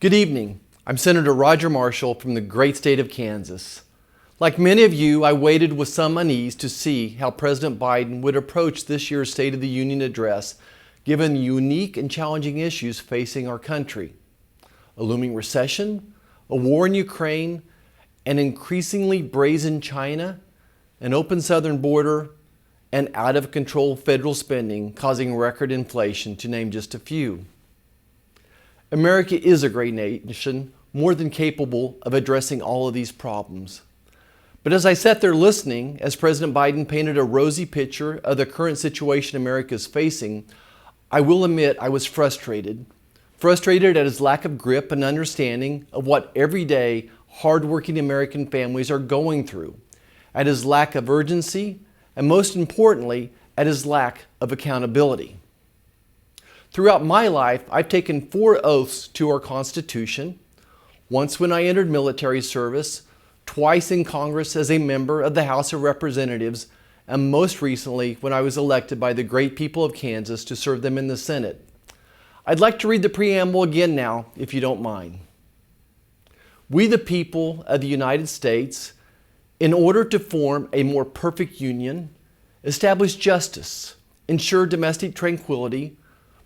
Good evening. I'm Senator Roger Marshall from the great state of Kansas. Like many of you, I waited with some unease to see how President Biden would approach this year's State of the Union address, given the unique and challenging issues facing our country. A looming recession, a war in Ukraine, an increasingly brazen China, an open southern border, and out-of-control federal spending causing record inflation, to name just a few. America is a great nation, more than capable of addressing all of these problems. But as I sat there listening, as President Biden painted a rosy picture of the current situation America is facing, I will admit I was frustrated. Frustrated at his lack of grip and understanding of what everyday, hardworking American families are going through, at his lack of urgency, and most importantly, at his lack of accountability. Throughout my life, I've taken 4 oaths to our Constitution, once when I entered military service, twice in Congress as a member of the House of Representatives, and most recently when I was elected by the great people of Kansas to serve them in the Senate. I'd like to read the preamble again now, if you don't mind. We, the people of the United States, in order to form a more perfect union, establish justice, ensure domestic tranquility,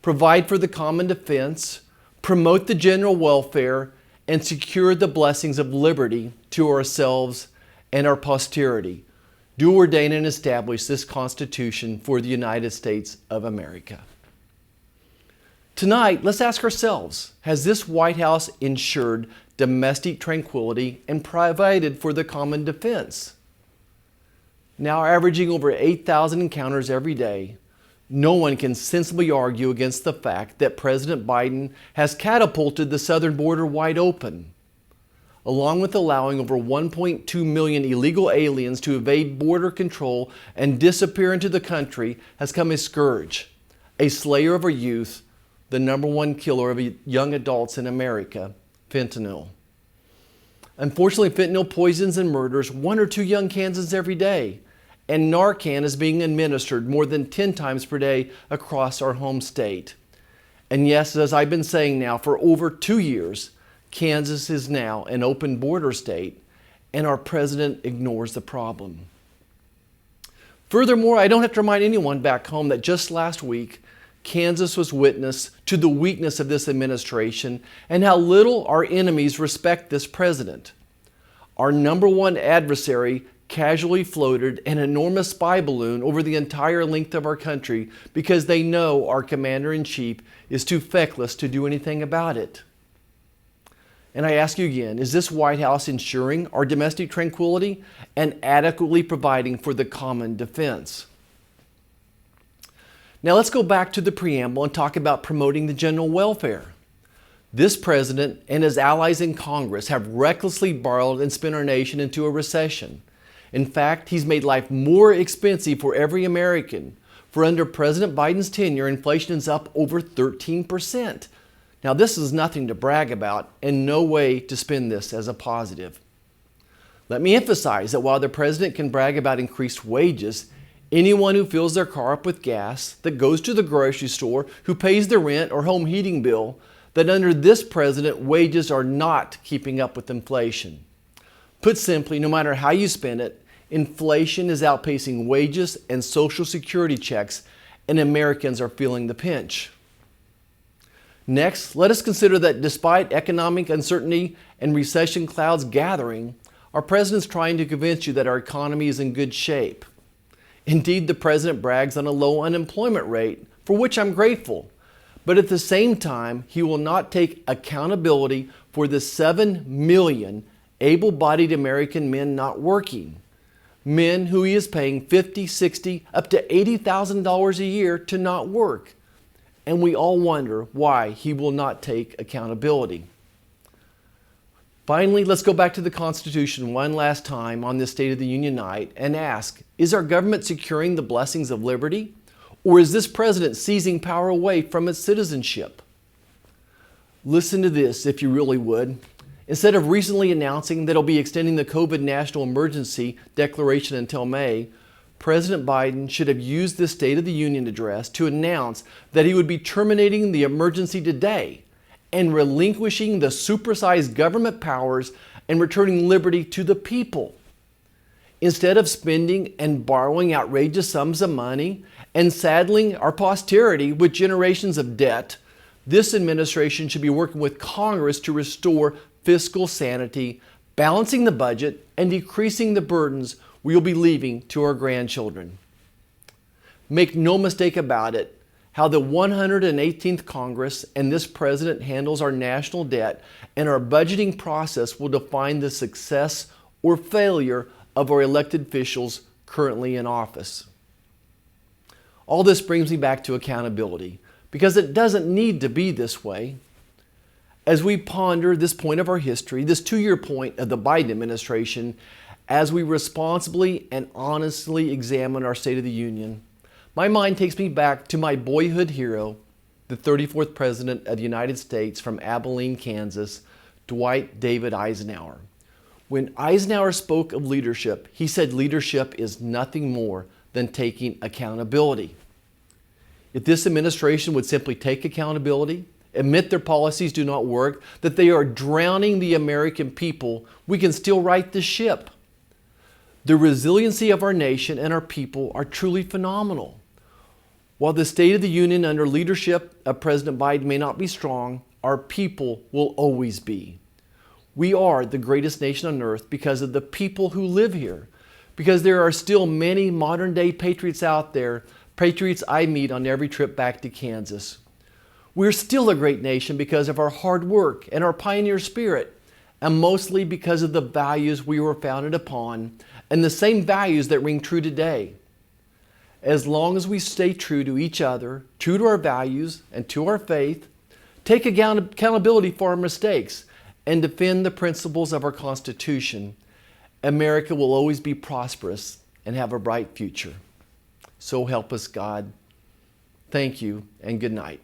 provide for the common defense, promote the general welfare, and secure the blessings of liberty to ourselves and our posterity. Do ordain and establish this Constitution for the United States of America. Tonight, let's ask ourselves, has this White House ensured domestic tranquility and provided for the common defense? Now averaging over 8,000 encounters every day, no one can sensibly argue against the fact that President Biden has catapulted the southern border wide open. Along with allowing over 1.2 million illegal aliens to evade border control and disappear into the country has come a scourge, a slayer of our youth, the #1 killer of young adults in America, fentanyl. Unfortunately, fentanyl poisons and murders 1 or 2 young Kansans every day, and Narcan is being administered more than 10 times per day across our home state. And yes, as I've been saying now for over 2 years, Kansas is now an open border state, and our president ignores the problem. Furthermore, I don't have to remind anyone back home that just last week, Kansas was witness to the weakness of this administration and how little our enemies respect this president. Our #1 adversary casually floated an enormous spy balloon over the entire length of our country because they know our commander-in-chief is too feckless to do anything about it. And I ask you again, is this White House ensuring our domestic tranquility and adequately providing for the common defense? Now let's go back to the preamble and talk about promoting the general welfare. This president and his allies in Congress have recklessly borrowed and spent our nation into a recession. In fact, he's made life more expensive for every American. For under President Biden's tenure, inflation is up over 13%. Now, this is nothing to brag about and no way to spin this as a positive. Let me emphasize that while the president can brag about increased wages, anyone who fills their car up with gas, that goes to the grocery store, who pays their rent or home heating bill, that under this president, wages are not keeping up with inflation. Put simply, no matter how you spend it, inflation is outpacing wages and Social Security checks, and Americans are feeling the pinch. Next, let us consider that despite economic uncertainty and recession clouds gathering, our president's trying to convince you that our economy is in good shape. Indeed, the president brags on a low unemployment rate, for which I'm grateful. But at the same time, he will not take accountability for the 7 million able-bodied American men not working. Men who he is paying $50,000, $60,000, up to $80,000 a year to not work. And we all wonder why he will not take accountability. Finally, let's go back to the Constitution one last time on this State of the Union night and ask, is our government securing the blessings of liberty? Or is this president seizing power away from its citizenship? Listen to this if you really would. Instead of recently announcing that he'll be extending the COVID national emergency declaration until May, President Biden should have used this State of the Union address to announce that he would be terminating the emergency today and relinquishing the supersized government powers and returning liberty to the people. Instead of spending and borrowing outrageous sums of money and saddling our posterity with generations of debt, this administration should be working with Congress to restore fiscal sanity, balancing the budget, and decreasing the burdens we will be leaving to our grandchildren. Make no mistake about it, how the 118th Congress and this president handles our national debt and our budgeting process will define the success or failure of our elected officials currently in office. All this brings me back to accountability, because it doesn't need to be this way. As we ponder this point of our history, this 2-year point of the Biden administration, as we responsibly and honestly examine our State of the Union, my mind takes me back to my boyhood hero, the 34th President of the United States from Abilene, Kansas, Dwight David Eisenhower. When Eisenhower spoke of leadership, he said leadership is nothing more than taking accountability. If this administration would simply take accountability, admit their policies do not work, that they are drowning the American people, we can still right the ship. The resiliency of our nation and our people are truly phenomenal. While the State of the Union under leadership of President Biden may not be strong, our people will always be. We are the greatest nation on earth because of the people who live here, because there are still many modern-day patriots out there, patriots I meet on every trip back to Kansas. We're still a great nation because of our hard work and our pioneer spirit, and mostly because of the values we were founded upon and the same values that ring true today. As long as we stay true to each other, true to our values and to our faith, take accountability for our mistakes, and defend the principles of our Constitution, America will always be prosperous and have a bright future. So help us God. Thank you and good night.